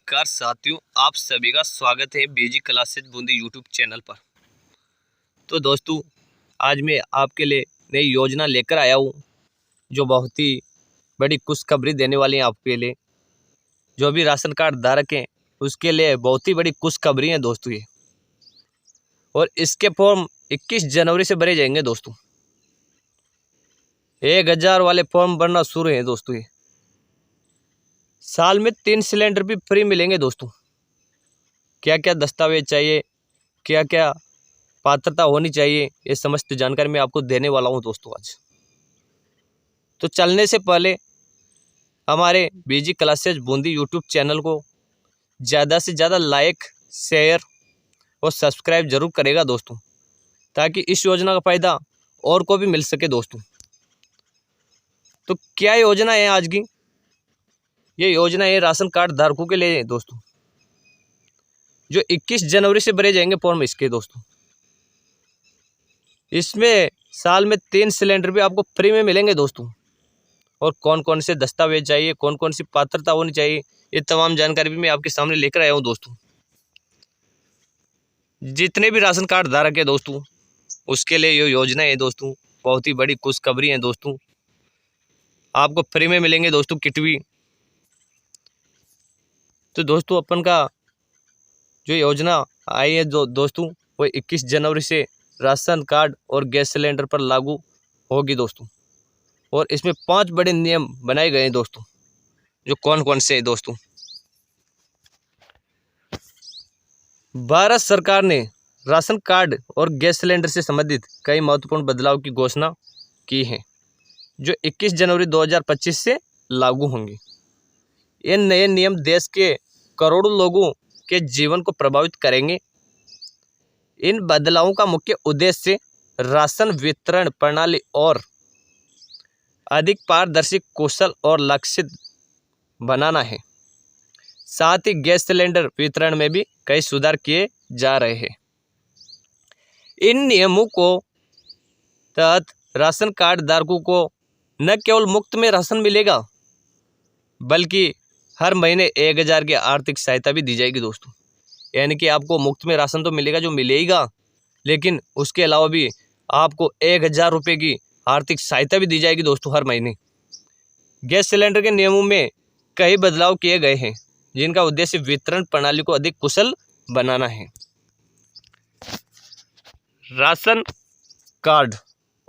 नमस्कार साथियों, आप सभी का स्वागत है बीजी क्लासेस बूंदी यूट्यूब चैनल पर। तो दोस्तों, आज मैं आपके लिए नई योजना लेकर आया हूँ जो बहुत ही बड़ी खुशखबरी देने वाली है आपके लिए। जो भी राशन कार्ड धारक हैं उसके लिए बहुत ही बड़ी खुशखबरी है दोस्तों ये। और इसके फॉर्म 21 जनवरी से भरे जाएंगे दोस्तों। 1000 वाले फॉर्म भरना शुरू है दोस्तों ये। साल में 3 सिलेंडर भी फ्री मिलेंगे दोस्तों। क्या क्या दस्तावेज चाहिए, क्या क्या पात्रता होनी चाहिए, ये समस्त जानकारी मैं आपको देने वाला हूं दोस्तों आज। तो चलने से पहले हमारे बीजी क्लासेस बूंदी यूट्यूब चैनल को ज़्यादा से ज़्यादा लाइक, शेयर और सब्सक्राइब जरूर करेगा दोस्तों, ताकि इस योजना का फ़ायदा और को भी मिल सके दोस्तों। तो क्या योजना है आज की? ये योजना है राशन कार्ड धारकों के लिए दोस्तों, जो 21 जनवरी से भरे जाएंगे फॉर्म इसके दोस्तों। इसमें साल में 3 सिलेंडर भी आपको फ्री में मिलेंगे दोस्तों। और कौन कौन से दस्तावेज चाहिए, कौन कौन सी पात्रता होनी चाहिए, ये तमाम जानकारी भी मैं आपके सामने लेकर आया हूँ दोस्तों। जितने भी राशन कार्ड धारक है दोस्तों, उसके लिए ये योजना है दोस्तों। बहुत ही बड़ी खुशखबरी है दोस्तों। आपको फ्री में मिलेंगे दोस्तों किट भी। तो दोस्तों, अपन का जो योजना आई है दोस्तों, वो 21 जनवरी से राशन कार्ड और गैस सिलेंडर पर लागू होगी दोस्तों। और इसमें 5 बड़े नियम बनाए गए हैं दोस्तों। जो कौन कौन से हैं दोस्तों? भारत सरकार ने राशन कार्ड और गैस सिलेंडर से संबंधित कई महत्वपूर्ण बदलाव की घोषणा की है, जो 21 जनवरी 2025 से लागू होंगे। ये नए नियम देश के करोड़ों लोगों के जीवन को प्रभावित करेंगे। इन बदलावों का मुख्य उद्देश्य राशन वितरण प्रणाली और अधिक पारदर्शी, कुशल और लक्षित बनाना है। साथ ही गैस सिलेंडर वितरण में भी कई सुधार किए जा रहे हैं। इन नियमों को तहत राशन कार्ड धारकों को न केवल मुफ्त में राशन मिलेगा, बल्कि हर महीने 1000 की आर्थिक सहायता भी दी जाएगी दोस्तों। यानी कि आपको मुफ्त में राशन तो मिलेगा, जो मिलेगा, लेकिन उसके अलावा भी आपको 1000 रुपये की आर्थिक सहायता भी दी जाएगी दोस्तों हर महीने। गैस सिलेंडर के नियमों में कई बदलाव किए गए हैं, जिनका उद्देश्य वितरण प्रणाली को अधिक कुशल बनाना है। राशन कार्ड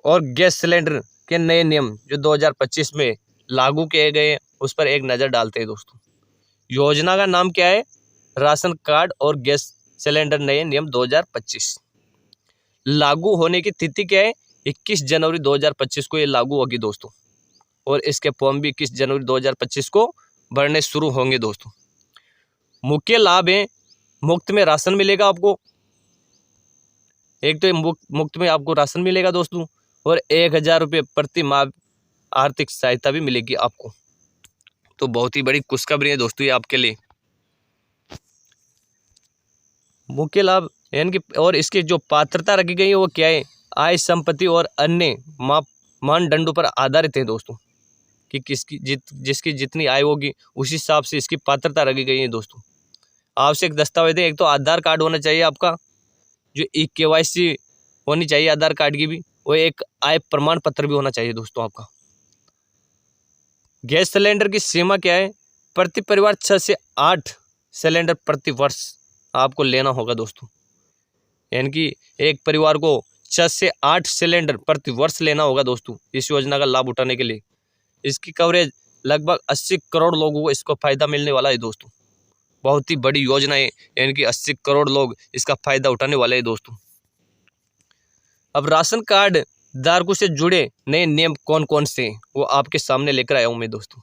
और गैस सिलेंडर के नए नियम जो 2025 में लागू किए गए हैं, उस पर एक नज़र डालते हैं दोस्तों। योजना का नाम क्या है? राशन कार्ड और गैस सिलेंडर नए नियम 2025। लागू होने की तिथि क्या है? 21 जनवरी 2025 को ये लागू होगी दोस्तों। और इसके फॉर्म भी 21 जनवरी 2025 को भरने शुरू होंगे दोस्तों। मुख्य लाभ है, मुफ्त में राशन मिलेगा आपको। एक तो मुफ्त में आपको राशन मिलेगा दोस्तों, और 1000 रुपये प्रति माह आर्थिक सहायता भी मिलेगी आपको। तो बहुत ही बड़ी खुशखबरी है दोस्तों ये आपके लिए। मुख्य लाभ यानी कि, और इसकी जो पात्रता रखी गई है वो क्या है? आय, संपत्ति और अन्य मानदंडों पर आधारित है दोस्तों, कि जिसकी जितनी आय होगी उसी हिसाब से इसकी पात्रता रखी गई है दोस्तों। आवश्यक दस्तावेज है, एक तो आधार कार्ड होना चाहिए आपका, जो KYC होनी चाहिए आधार कार्ड की भी, वो एक आय प्रमाण पत्र भी होना चाहिए दोस्तों आपका। गैस सिलेंडर की सीमा क्या है? प्रति परिवार 6 से 8 सिलेंडर प्रति वर्ष आपको लेना होगा दोस्तों। यानी कि एक परिवार को 6 से 8 सिलेंडर प्रति वर्ष लेना होगा दोस्तों इस योजना का लाभ उठाने के लिए। इसकी कवरेज लगभग 80 करोड़ लोगों को इसको फायदा मिलने वाला है दोस्तों। बहुत ही बड़ी योजना है, यानी कि 80 करोड़ लोग इसका फायदा उठाने वाले हैं दोस्तों। अब राशन कार्ड धारकों से जुड़े नए नियम कौन कौन से हैं, वो आपके सामने लेकर आया हूँ मैं दोस्तों।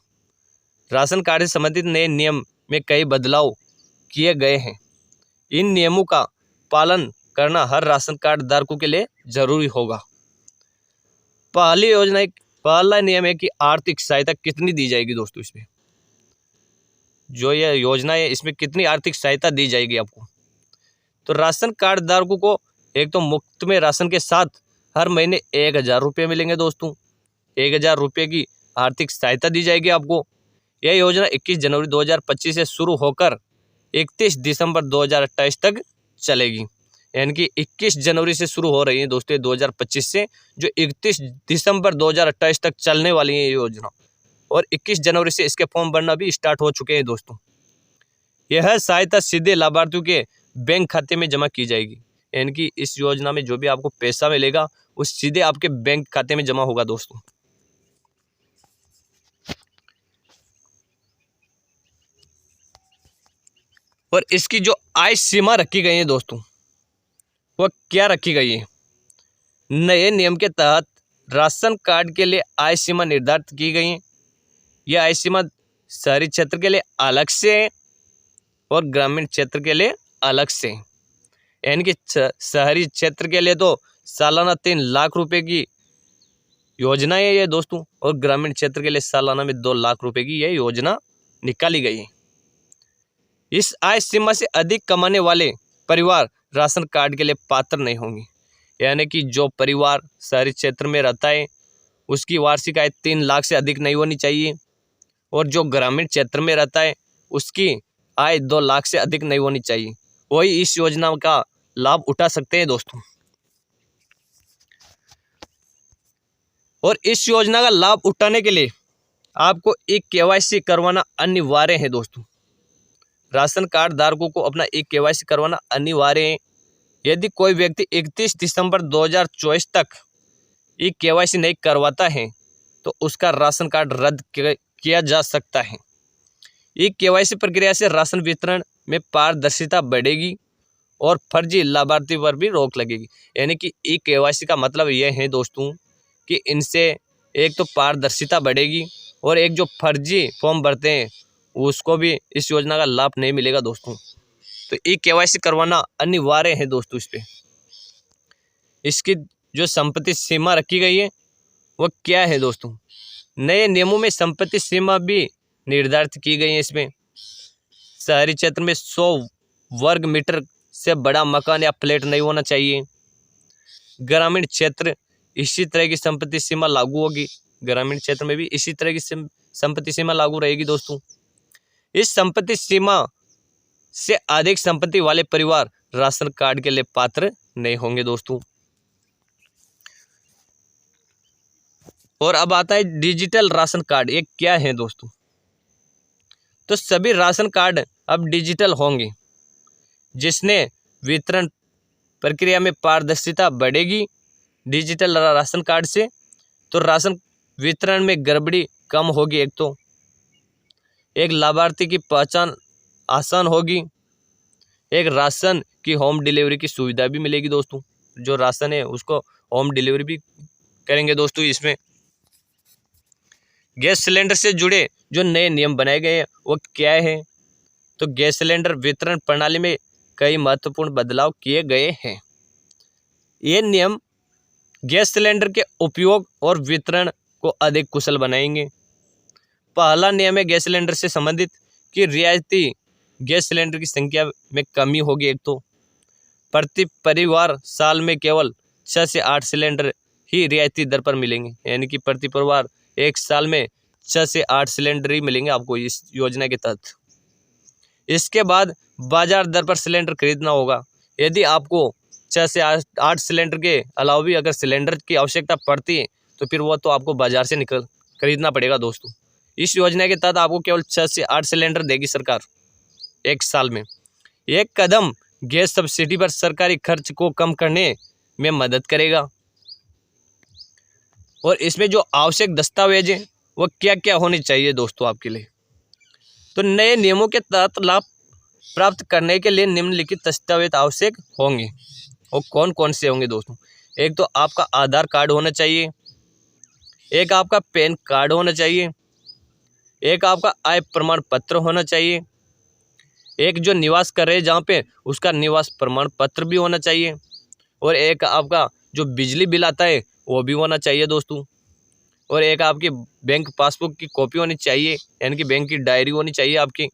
राशन कार्ड से संबंधित नए नियम में कई बदलाव किए गए हैं। इन नियमों का पालन करना हर राशन कार्ड धारकों के लिए जरूरी होगा। पहला नियम है कि आर्थिक सहायता कितनी दी जाएगी दोस्तों। इसमें जो यह योजना है, इसमें कितनी आर्थिक सहायता दी जाएगी आपको? तो राशन कार्ड धारकों को एक तो मुफ्त में राशन के साथ हर महीने 1000 रुपये मिलेंगे दोस्तों। 1000 रुपये की आर्थिक सहायता दी जाएगी आपको। यह योजना 21 जनवरी 2025 से शुरू होकर 31 दिसंबर 2028 तक चलेगी। यानी कि 21 जनवरी से शुरू हो रही है दोस्तों 2025 से, जो 31 दिसंबर 2028 तक चलने वाली है ये योजना। और 21 जनवरी से इसके फॉर्म भरना भी स्टार्ट हो चुके हैं दोस्तों। यह सहायता सीधे लाभार्थियों के बैंक खाते में जमा की जाएगी। यानी कि इस योजना में जो भी आपको पैसा मिलेगा वो सीधे आपके बैंक खाते में जमा होगा दोस्तों। और इसकी जो आय सीमा रखी गई है दोस्तों, वह क्या रखी गई है? नए नियम के तहत राशन कार्ड के लिए आय सीमा निर्धारित की गई है। यह आय सीमा शहरी क्षेत्र के लिए अलग से है और ग्रामीण क्षेत्र के लिए अलग से है। यानी कि शहरी क्षेत्र के लिए तो सालाना 3 लाख रुपए की योजना है ये दोस्तों, और ग्रामीण क्षेत्र के लिए सालाना में 2 लाख रुपए की यह योजना निकाली गई है। इस आय सीमा से अधिक कमाने वाले परिवार राशन कार्ड के लिए पात्र नहीं होंगे। यानी कि जो परिवार शहरी क्षेत्र में रहता है उसकी वार्षिक आय 3 लाख से अधिक नहीं होनी चाहिए, और जो ग्रामीण क्षेत्र में रहता है उसकी आय 2 लाख से अधिक नहीं होनी चाहिए। वही इस योजना का लाभ उठा सकते हैं दोस्तों। और इस योजना का लाभ उठाने के लिए आपको एक KYC करवाना अनिवार्य है दोस्तों। राशन कार्ड धारकों को अपना एक KYC करवाना अनिवार्य है। यदि कोई व्यक्ति 31 दिसंबर 2024 तक एक KYC नहीं करवाता है तो उसका राशन कार्ड रद्द किया जा सकता है। एक KYC प्रक्रिया से राशन वितरण में पारदर्शिता बढ़ेगी और फर्जी लाभार्थी पर भी रोक लगेगी। यानी कि एक KYC का मतलब यह है दोस्तों कि इनसे एक तो पारदर्शिता बढ़ेगी और एक जो फर्जी फॉर्म भरते हैं उसको भी इस योजना का लाभ नहीं मिलेगा दोस्तों। तो एक KYC करवाना अनिवार्य है दोस्तों। इस पे इसकी जो संपत्ति सीमा रखी गई है वह क्या है दोस्तों? नए नियमों में संपत्ति सीमा भी निर्धारित की गई है। इसमें शहरी क्षेत्र में 100 वर्ग मीटर से बड़ा मकान या फ्लैट नहीं होना चाहिए। ग्रामीण क्षेत्र इसी तरह की संपत्ति सीमा लागू होगी। ग्रामीण क्षेत्र में भी इसी तरह की संपत्ति सीमा लागू रहेगी दोस्तों। इस संपत्ति सीमा से अधिक संपत्ति वाले परिवार राशन कार्ड के लिए पात्र नहीं होंगे दोस्तों। और अब आता है डिजिटल राशन कार्ड। ये क्या है दोस्तों? तो सभी राशन कार्ड अब डिजिटल होंगे, जिसने वितरण प्रक्रिया में पारदर्शिता बढ़ेगी। डिजिटल राशन कार्ड से तो राशन वितरण में गड़बड़ी कम होगी। एक लाभार्थी की पहचान आसान होगी। एक राशन की होम डिलीवरी की सुविधा भी मिलेगी दोस्तों। जो राशन है उसको होम डिलीवरी भी करेंगे दोस्तों। इसमें गैस सिलेंडर से जुड़े जो नए नियम बनाए गए हैं वो क्या है? तो गैस सिलेंडर वितरण प्रणाली में कई महत्वपूर्ण बदलाव किए गए हैं। ये नियम गैस सिलेंडर के उपयोग और वितरण को अधिक कुशल बनाएंगे। पहला नियम है गैस सिलेंडर से संबंधित कि रियायती गैस सिलेंडर की संख्या में कमी होगी। एक तो प्रति परिवार साल में केवल 6 से 8 सिलेंडर ही रियायती दर पर मिलेंगे। यानी कि प्रति परिवार एक साल में 6 से 8 सिलेंडर ही मिलेंगे आपको इस योजना के तहत। इसके बाद बाजार दर पर सिलेंडर खरीदना होगा। यदि आपको 6 से 8 सिलेंडर के अलावा भी अगर सिलेंडर की आवश्यकता पड़ती है तो फिर वो तो आपको बाजार से खरीदना पड़ेगा दोस्तों। इस योजना के तहत आपको केवल 6 से 8 सिलेंडर देगी सरकार एक साल में। एक कदम गैस सब्सिडी पर सरकारी खर्च को कम करने में मदद करेगा। और इसमें जो आवश्यक दस्तावेज हैं वो क्या क्या होने चाहिए दोस्तों आपके लिए? तो नए नियमों के तहत लाभ प्राप्त करने के लिए निम्नलिखित दस्तावेज आवश्यक होंगे। और कौन कौन से होंगे दोस्तों? एक तो आपका आधार कार्ड होना चाहिए, एक आपका पैन कार्ड होना चाहिए, एक आपका आय प्रमाण पत्र होना चाहिए, एक जो निवास कर रहे हैं जहाँ पे उसका निवास प्रमाण पत्र भी होना चाहिए, और एक आपका जो बिजली बिल आता है वो भी होना चाहिए दोस्तों, और एक आपकी बैंक पासबुक की कॉपी होनी चाहिए, यानी कि बैंक की डायरी होनी चाहिए आपकी,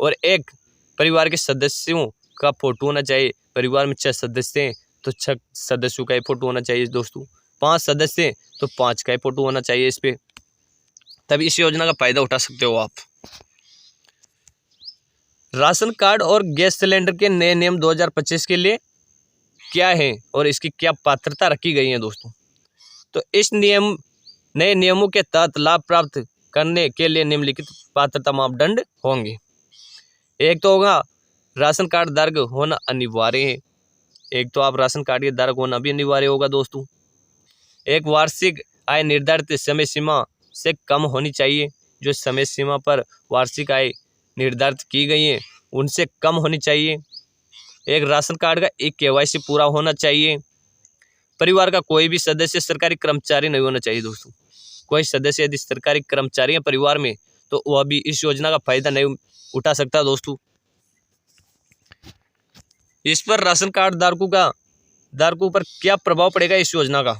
और एक परिवार के सदस्यों का फोटो होना चाहिए। परिवार में 6 सदस्य हैं तो 6 सदस्यों का ही फोटो होना चाहिए दोस्तों। 5 सदस्य हैं तो 5 का ही फोटो होना चाहिए इस पर, तभी इस योजना का फायदा उठा सकते हो आप। राशन कार्ड और गैस सिलेंडर के नए नियम 2025 के लिए क्या है और इसकी क्या पात्रता रखी गई है दोस्तों। तो इस नए नियमों के तहत लाभ प्राप्त करने के लिए निम्नलिखित पात्रता मापदंड होंगे। एक तो होगा राशन कार्ड धारक होना अनिवार्य है। एक तो आप राशन कार्ड के धारक होना भी अनिवार्य होगा दोस्तों। एक वार्षिक आय निर्धारित समय सीमा से कम होनी चाहिए। जो समय सीमा पर वार्षिक आय निर्धारित की गई है उनसे कम होनी चाहिए। एक राशन कार्ड का एक KYC पूरा होना चाहिए। परिवार का कोई भी सदस्य सरकारी कर्मचारी नहीं होना चाहिए दोस्तों। कोई सदस्य यदि सरकारी कर्मचारी है परिवार में तो वह भी इस योजना का फायदा नहीं उठा सकता दोस्तों। इस पर राशन कार्ड धारकों पर क्या प्रभाव पड़ेगा इस योजना का।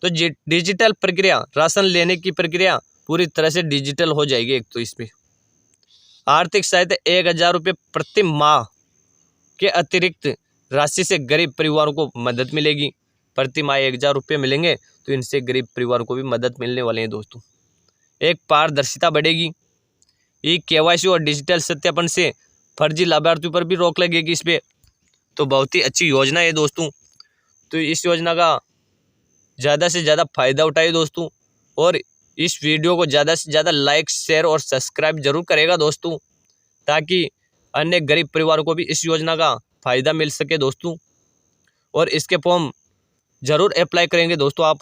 तो डिजिटल प्रक्रिया, राशन लेने की प्रक्रिया पूरी तरह से डिजिटल हो जाएगी। एक तो इसमें आर्थिक सहायता 1000 रुपये प्रति माह के अतिरिक्त राशि से गरीब परिवारों को मदद मिलेगी। प्रति माह 1000 रुपये मिलेंगे तो इनसे गरीब परिवारों को भी मदद मिलने वाले हैं दोस्तों। एक पारदर्शिता बढ़ेगी। KYC और डिजिटल सत्यापन से फर्जी लाभार्थियों पर भी रोक लगेगी इस पर। तो बहुत ही अच्छी योजना है दोस्तों। तो इस योजना का ज़्यादा से ज़्यादा फायदा उठाइए दोस्तों, और इस वीडियो को ज़्यादा से ज़्यादा लाइक, शेयर और सब्सक्राइब जरूर करेगा दोस्तों, ताकि अन्य गरीब परिवारों को भी इस योजना का फ़ायदा मिल सके दोस्तों। और इसके फॉर्म ज़रूर अप्लाई करेंगे दोस्तों आप,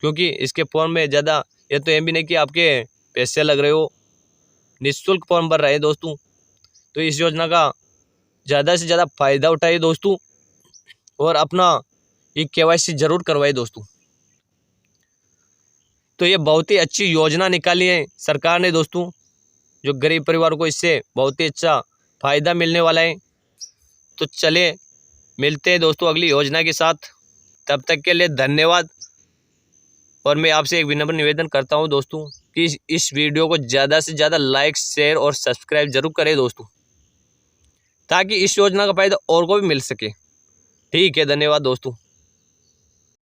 क्योंकि इसके फॉर्म में ज़्यादा ये तो भी नहीं कि आपके पैसे लग रहे हो, निःशुल्क फॉर्म भर रहे हैं दोस्तों। तो इस योजना का ज़्यादा से ज़्यादा फ़ायदा उठाइए दोस्तों, और अपना KYC जरूर करवाइए दोस्तों। तो ये बहुत ही अच्छी योजना निकाली है सरकार ने दोस्तों, जो गरीब परिवारों को इससे बहुत ही अच्छा फ़ायदा मिलने वाला है। तो चले मिलते हैं दोस्तों अगली योजना के साथ। तब तक के लिए धन्यवाद। और मैं आपसे एक विनम्र निवेदन करता हूं दोस्तों कि इस वीडियो को ज़्यादा से ज़्यादा लाइक, शेयर और सब्सक्राइब जरूर करें दोस्तों, ताकि इस योजना का फ़ायदा और को भी मिल सके। ठीक है, धन्यवाद दोस्तों।